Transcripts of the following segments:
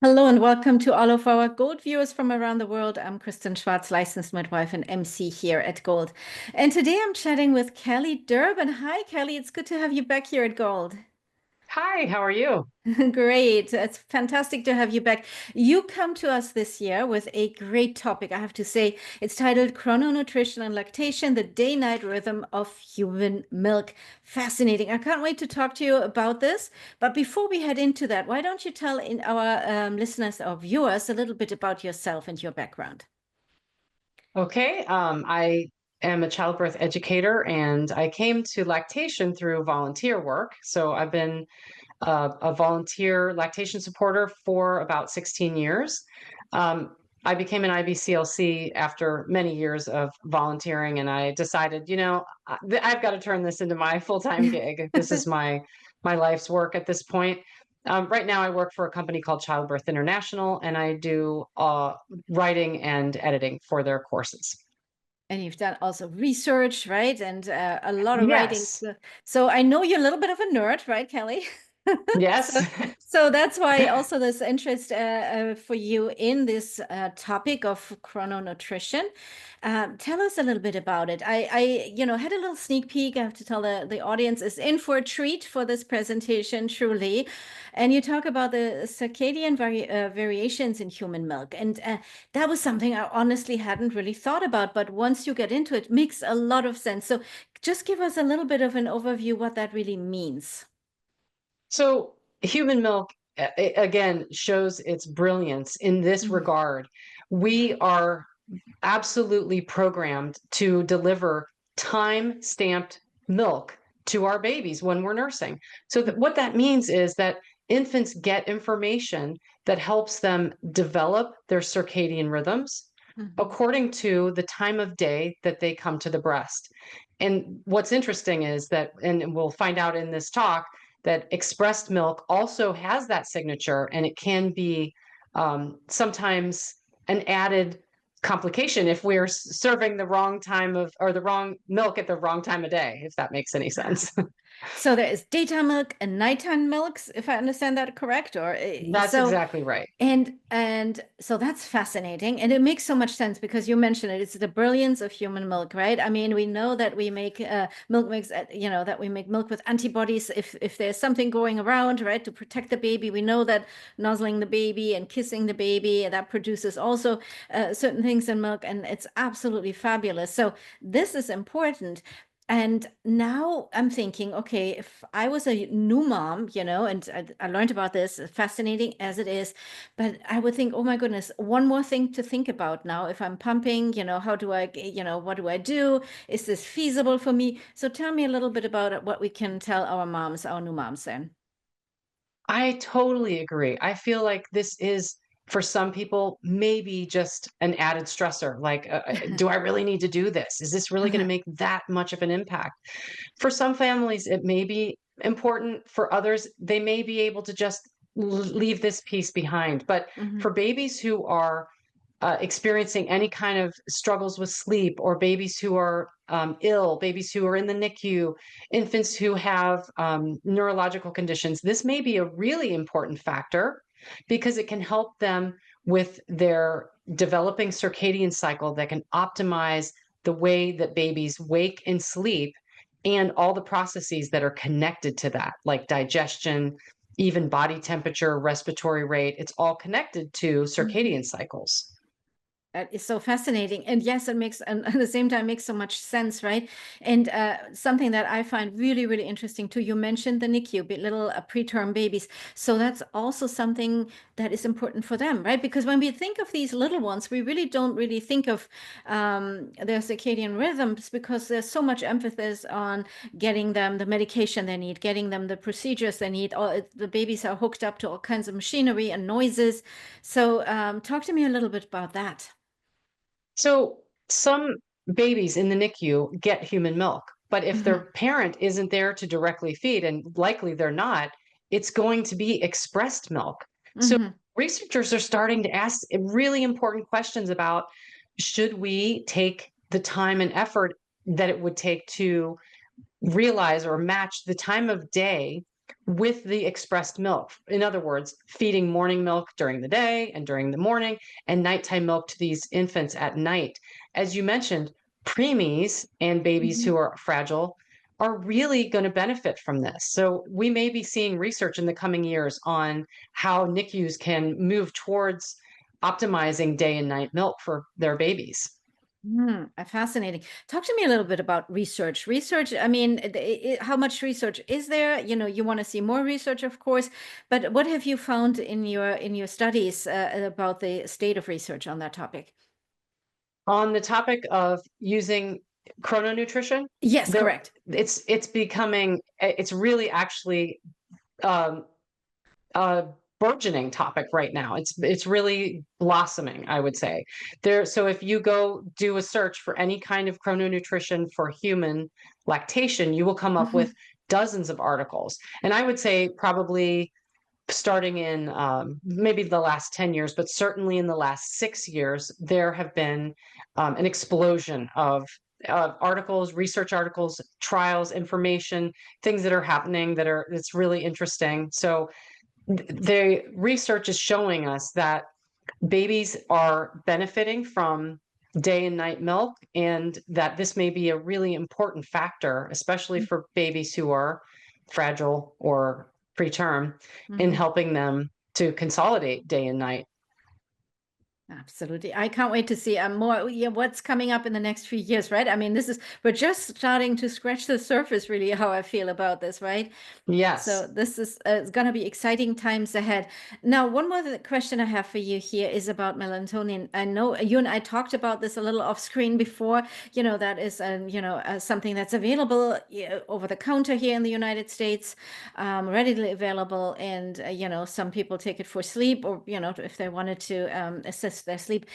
Hello and welcome to all of our Gold viewers from around the world. I'm Kristen Schwartz, licensed midwife and MC here at Gold. And today I'm chatting with Kelly Durbin. Hi, Kelly. It's good to have you back here at Gold. Hi, how are you? Great. It's fantastic to have you back. You come to us this year with a great topic, I have to say. It's titled Chrononutrition and Lactation, the Day-Night Rhythm of Human Milk. Fascinating. I can't wait to talk to you about this. But before we head into that, why don't you tell our listeners or viewers a little bit about yourself and your background? Okay, I am a childbirth educator and I came to lactation through volunteer work. So I've been a volunteer lactation supporter for about 16 years. I became an IBCLC after many years of volunteering, and I decided, I've got to turn this into my full-time gig. This is my life's work at this point. Right now, I work for a company called Childbirth International, and I do writing and editing for their courses. And you've done also research, right? And a lot of writing. Yes, So I know you're a little bit of a nerd, right, Kelly? yes. So, so that's why also this interest for you in this topic of chrononutrition. Tell us a little bit about it. I had a little sneak peek. I have to tell the audience is in for a treat for this presentation, truly. And you talk about the circadian variations in human milk. And that was something I honestly hadn't really thought about. But once you get into it, makes a lot of sense. So just give us a little bit of an overview what that really means. So human milk, again, shows its brilliance in this Mhm. regard. We are absolutely programmed to deliver time stamped milk to our babies when we're nursing. So what that means is that infants get information that helps them develop their circadian rhythms Mhm. according to the time of day that they come to the breast. And what's interesting is that, and we'll find out in this talk, that expressed milk also has that signature, and it can be sometimes an added complication if we're serving the wrong time of or the wrong milk at the wrong time of day, if that makes any sense. So there is daytime milk and nighttime milks, if I understand that correct, or That's so. exactly right. And so that's fascinating, and it makes so much sense because you mentioned it. It's the brilliance of human milk, right? I mean, we know that we make milk makes that we make milk with antibodies if there's something going around, right, to protect the baby. We know that nuzzling the baby and kissing the baby that produces also certain things in milk, and it's absolutely fabulous. So this is important. And now I'm thinking, okay, if I was a new mom, and I learned about this, fascinating as it is, but I would think, oh my goodness, one more thing to think about now. If I'm pumping, how do I, what do I do? Is this feasible for me? So tell me a little bit about what we can tell our moms, our new moms then. I totally agree. I feel like this is, for some people, maybe just an added stressor. Like, do I really need to do this? Is this really going to Uh-huh. make that much of an impact? For some families, it may be important. For others, they may be able to just leave this piece behind. But Mhm. for babies who are experiencing any kind of struggles with sleep, or babies who are ill, babies who are in the NICU, infants who have neurological conditions, this may be a really important factor because it can help them with their developing circadian cycle that can optimize the way that babies wake and sleep and all the processes that are connected to that, like digestion, even body temperature, respiratory rate. It's all connected to Mhm. circadian cycles. That is so fascinating. And yes, it makes, and at the same time, makes so much sense, right? And something that I find really, really interesting too, you mentioned the NICU, little preterm babies. So that's also something that is important for them, right? Because when we think of these little ones, we really don't really think of their circadian rhythms because there's so much emphasis on getting them the medication they need, getting them the procedures they need. All, the babies are hooked up to all kinds of machinery and noises. So talk to me a little bit about that. So some babies in the NICU get human milk, but if Mhm. their parent isn't there to directly feed, and likely they're not, it's going to be expressed milk. So Mhm. researchers are starting to ask really important questions about, should we take the time and effort that it would take to realize or match the time of day with the expressed milk. In other words, feeding morning milk during the day and during the morning, and nighttime milk to these infants at night. As you mentioned, preemies and babies Mhm. who are fragile are really going to benefit from this. So we may be seeing research in the coming years on how NICUs can move towards optimizing day and night milk for their babies. Fascinating. Talk to me a little bit about research. Research, I mean, how much research is there? You know, you want to see more research, of course, but what have you found in your studies about the state of research on that topic? On the topic of using chrononutrition, Yes, there correct. it's becoming it's really actually um, a burgeoning topic right now. It's really blossoming, I would say. There, so if you go do a search for any kind of chrononutrition for human lactation, you will come up with Hmm. dozens of articles. And I would say probably starting in maybe the last 10 years, but certainly in the last 6 years, there have been an explosion of articles, research articles, trials, information, things that are happening that are, it's really interesting. So the research is showing us that babies are benefiting from day and night milk, and that this may be a really important factor, especially for babies who are fragile or preterm, in Hmm. helping them to consolidate day and night. Absolutely. I can't wait to see more, yeah, what's coming up in the next few years, right? I mean, we're just starting to scratch the surface, really, how I feel about this, right? So Yes. this is it's going to be exciting times ahead. Now, one more question I have for you here is about melatonin. I know you and I talked about this a little off screen before. You know, that is, something that's available, over the counter here in the United States, readily available. And, some people take it for sleep, or, if they wanted to assist their sleep.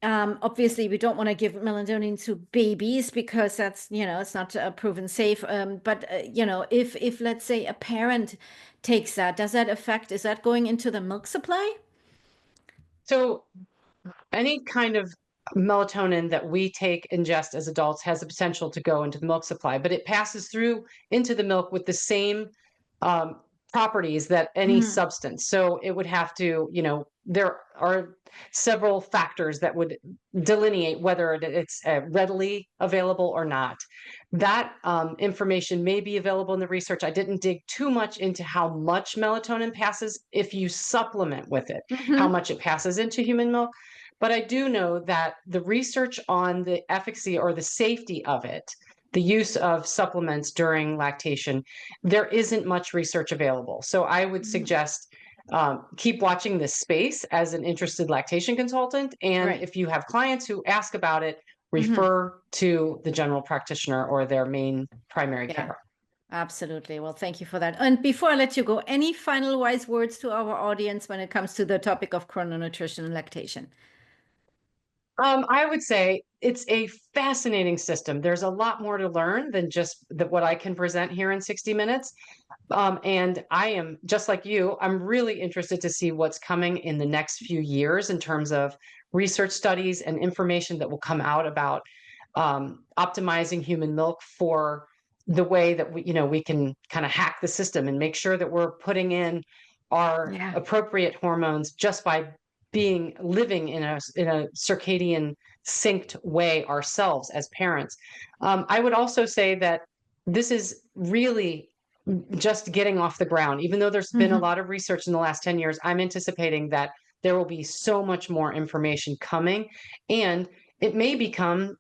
Obviously, we don't want to give melatonin to babies because that's, it's not proven safe. But if let's say a parent takes that, does that affect, is that going into the milk supply? So any kind of melatonin that we take ingest as adults has the potential to go into the milk supply, but it passes through into the milk with the same um, properties that any Mhm. substance. So it would have to, there are several factors that would delineate whether it's readily available or not. That information may be available in the research. I didn't dig too much into how much melatonin passes if you supplement with it, how Mhm. much it passes into human milk. But I do know that the research on the efficacy or the safety of it, the use of supplements during lactation, there isn't much research available. So I would Mhm. suggest keep watching this space as an interested lactation consultant. And Right. if you have clients who ask about it, Mhm. refer to the general practitioner or their main primary Yeah, care. absolutely. Well, thank you for that. And before I let you go, any final wise words to our audience when it comes to the topic of chrononutrition and lactation? I would say it's a fascinating system. There's a lot more to learn than just what I can present here in 60 minutes. And I am just like you, I'm really interested to see what's coming in the next few years in terms of research studies and information that will come out about optimizing human milk for the way that we can kind of hack the system and make sure that we're putting in our Yeah. appropriate hormones just by being living in a circadian synced way ourselves as parents. I would also say that this is really just getting off the ground. Even though there's been a Mhm. lot of research in the last 10 years, I'm anticipating that there will be so much more information coming, and it may become,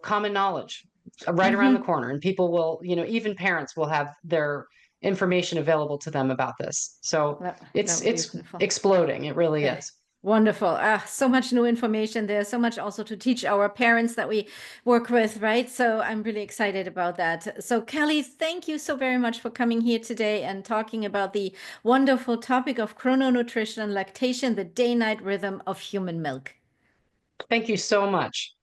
common knowledge right around the Mhm. corner, and people will, even parents will have their information available to them about this. So That it's would be it's wonderful. exploding. It really Yeah. is. Wonderful. So much new information. There's so much also to teach our parents that we work with, right? So I'm really excited about that. So Kelly, thank you so very much for coming here today and talking about the wonderful topic of chrononutrition and lactation, the day-night rhythm of human milk. Thank you so much.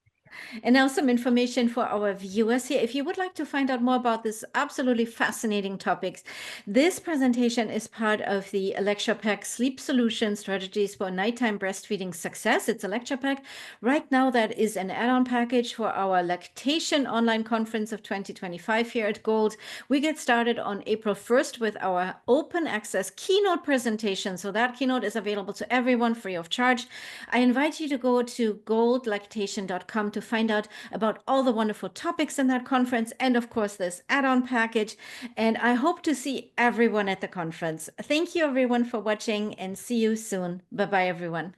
And now some information for our viewers here. If you would like to find out more about this absolutely fascinating topics, this presentation is part of the lecture pack Sleep Solution Strategies for Nighttime Breastfeeding Success. It's a lecture pack. Right now, that is an add-on package for our Lactation online conference of 2025 here at Gold. We get started on April 1st with our open access keynote presentation. So that keynote is available to everyone free of charge. I invite you to go to goldlactation.com to find out about all the wonderful topics in that conference and, of course, this add-on package. And I hope to see everyone at the conference. Thank you, everyone, for watching, and see you soon. Bye-bye, everyone.